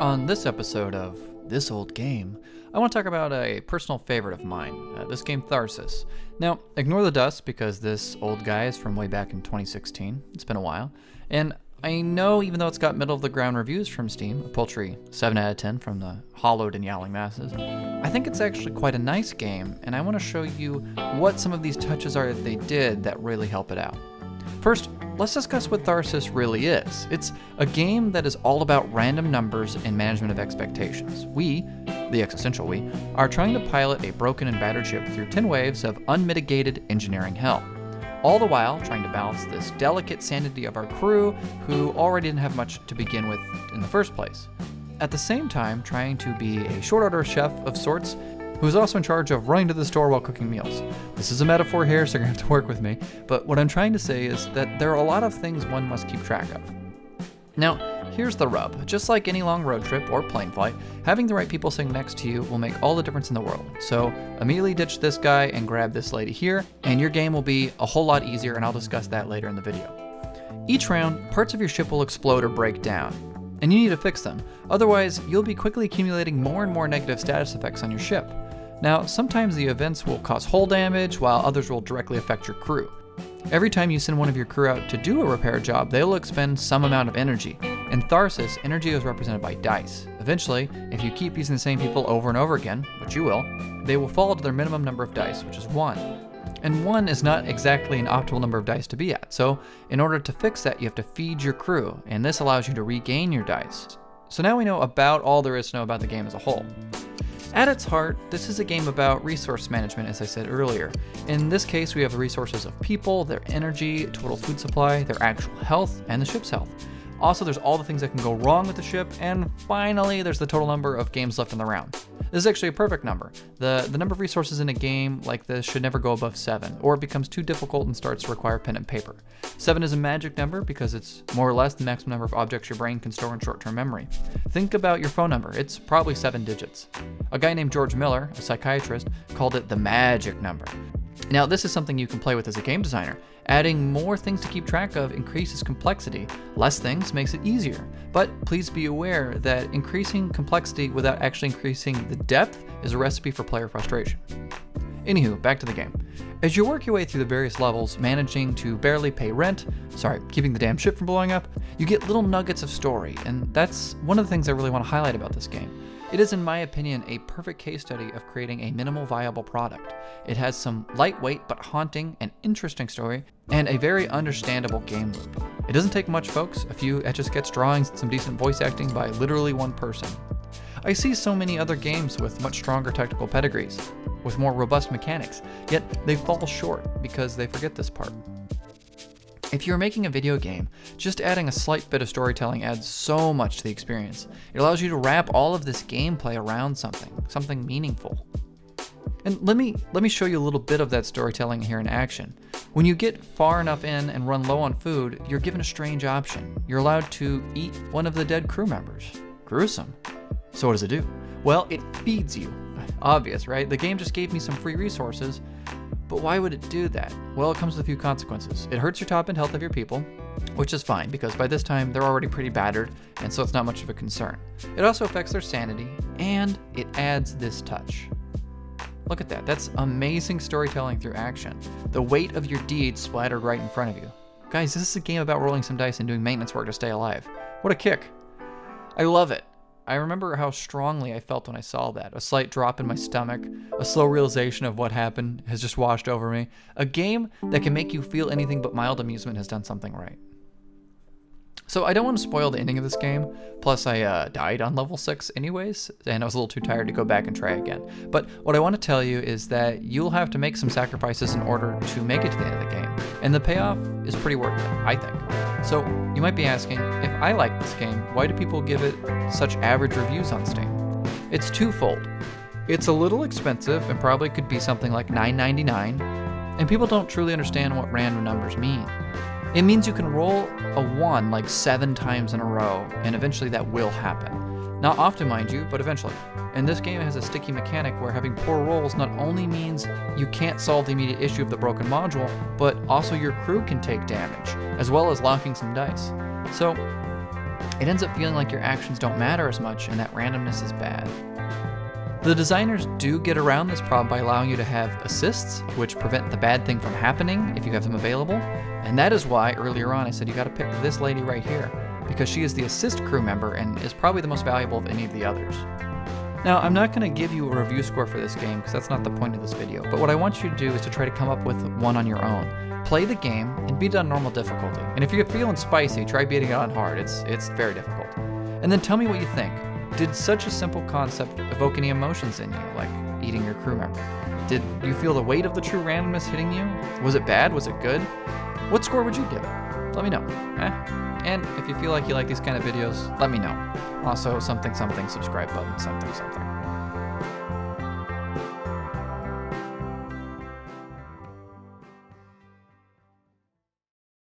On this episode of This Old Game, I want to talk about a personal favorite of mine, this game Tharsis. Now, ignore the dust because this old guy is from way back in 2016. It's been a while. And I know even though it's got middle-of-the-ground reviews from Steam, a paltry 7 out of 10 from the hollowed and yowling masses, I think it's actually quite a nice game, and I want to show you what some of these touches are that they did that really help it out. First, let's discuss what Tharsis really is. It's a game that is all about random numbers and management of expectations. We, the existential we, are trying to pilot a broken and battered ship through 10 waves of unmitigated engineering hell. All the while trying to balance this delicate sanity of our crew who already didn't have much to begin with in the first place. At the same time, trying to be a short order chef of sorts who's also in charge of running to the store while cooking meals. This is a metaphor here, so you're gonna have to work with me, but what I'm trying to say is that there are a lot of things one must keep track of. Now, here's the rub. Just like any long road trip or plane flight, having the right people sitting next to you will make all the difference in the world. So immediately ditch this guy and grab this lady here, and your game will be a whole lot easier, and I'll discuss that later in the video. Each round, parts of your ship will explode or break down, and you need to fix them. Otherwise, you'll be quickly accumulating more and more negative status effects on your ship. Now, sometimes the events will cause hull damage, while others will directly affect your crew. Every time you send one of your crew out to do a repair job, they will expend some amount of energy. In Tharsis, energy is represented by dice. Eventually, if you keep using the same people over and over again, which you will, they will fall to their minimum number of dice, which is 1. And 1 is not exactly an optimal number of dice to be at, so in order to fix that, you have to feed your crew, and this allows you to regain your dice. So now we know about all there is to know about the game as a whole. At its heart, this is a game about resource management, as I said earlier. In this case, we have the resources of people, their energy, total food supply, their actual health, and the ship's health. Also, there's all the things that can go wrong with the ship, and finally, there's the total number of games left in the round. This is actually a perfect number. The number of resources in a game like this should never go above 7, or it becomes too difficult and starts to require pen and paper. 7 is a magic number because it's more or less the maximum number of objects your brain can store in short-term memory. Think about your phone number. It's probably 7 digits. A guy named George Miller, a psychiatrist, called it the magic number. Now, this is something you can play with as a game designer. Adding more things to keep track of increases complexity. Less things makes it easier. But please be aware that increasing complexity without actually increasing the depth is a recipe for player frustration. Anywho, back to the game. As you work your way through the various levels, managing to barely pay rent, keeping the damn ship from blowing up, you get little nuggets of story, and that's one of the things I really want to highlight about this game. It is, in my opinion, a perfect case study of creating a minimal viable product. It has some lightweight but haunting and interesting story, and a very understandable game loop. It doesn't take much, folks. A few Etch-a-Sketch drawings and some decent voice acting by literally one person. I see so many other games with much stronger technical pedigrees, with more robust mechanics, yet they fall short because they forget this part. If you're making a video game, just adding a slight bit of storytelling adds so much to the experience. It allows you to wrap all of this gameplay around something meaningful. And let me show you a little bit of that storytelling here in action. When you get far enough in and run low on food, you're given a strange option. You're allowed to eat one of the dead crew members. Gruesome. So what does it do? Well, it feeds you. Obvious, right? The game just gave me some free resources. But why would it do that? Well, it comes with a few consequences. It hurts your top-end health of your people, which is fine because by this time they're already pretty battered, and so it's not much of a concern. It also affects their sanity, and it adds this touch. Look at that. That's amazing storytelling through action. The weight of your deeds splattered right in front of you. Guys, this is a game about rolling some dice and doing maintenance work to stay alive. What a kick. I love it. I remember how strongly I felt when I saw that. A slight drop in my stomach, a slow realization of what happened has just washed over me. A game that can make you feel anything but mild amusement has done something right. So I don't want to spoil the ending of this game, plus I died on level 6 anyways, and I was a little too tired to go back and try again. But what I want to tell you is that you'll have to make some sacrifices in order to make it to the end of the game, and the payoff is pretty worth it, I think. So you might be asking, if I like this game, why do people give it such average reviews on Steam? It's twofold. It's a little expensive and probably could be something like $9.99, and people don't truly understand what random numbers mean. It means you can roll a 1 like 7 times in a row, and eventually that will happen. Not often, mind you, but eventually. And this game has a sticky mechanic where having poor rolls not only means you can't solve the immediate issue of the broken module, but also your crew can take damage, as well as locking some dice. So, it ends up feeling like your actions don't matter as much and that randomness is bad. The designers do get around this problem by allowing you to have assists, which prevent the bad thing from happening if you have them available, and that is why earlier on I said you gotta pick this lady right here, because she is the assist crew member and is probably the most valuable of any of the others. Now, I'm not going to give you a review score for this game because that's not the point of this video, but what I want you to do is to try to come up with one on your own. Play the game and beat it on normal difficulty. And if you're feeling spicy, try beating it on hard. It's very difficult. And then tell me what you think. Did such a simple concept evoke any emotions in you, like eating your crew member? Did you feel the weight of the true randomness hitting you? Was it bad? Was it good? What score would you give it? Let me know. And if you feel like you like these kind of videos, let me know. Also, something, subscribe button, something.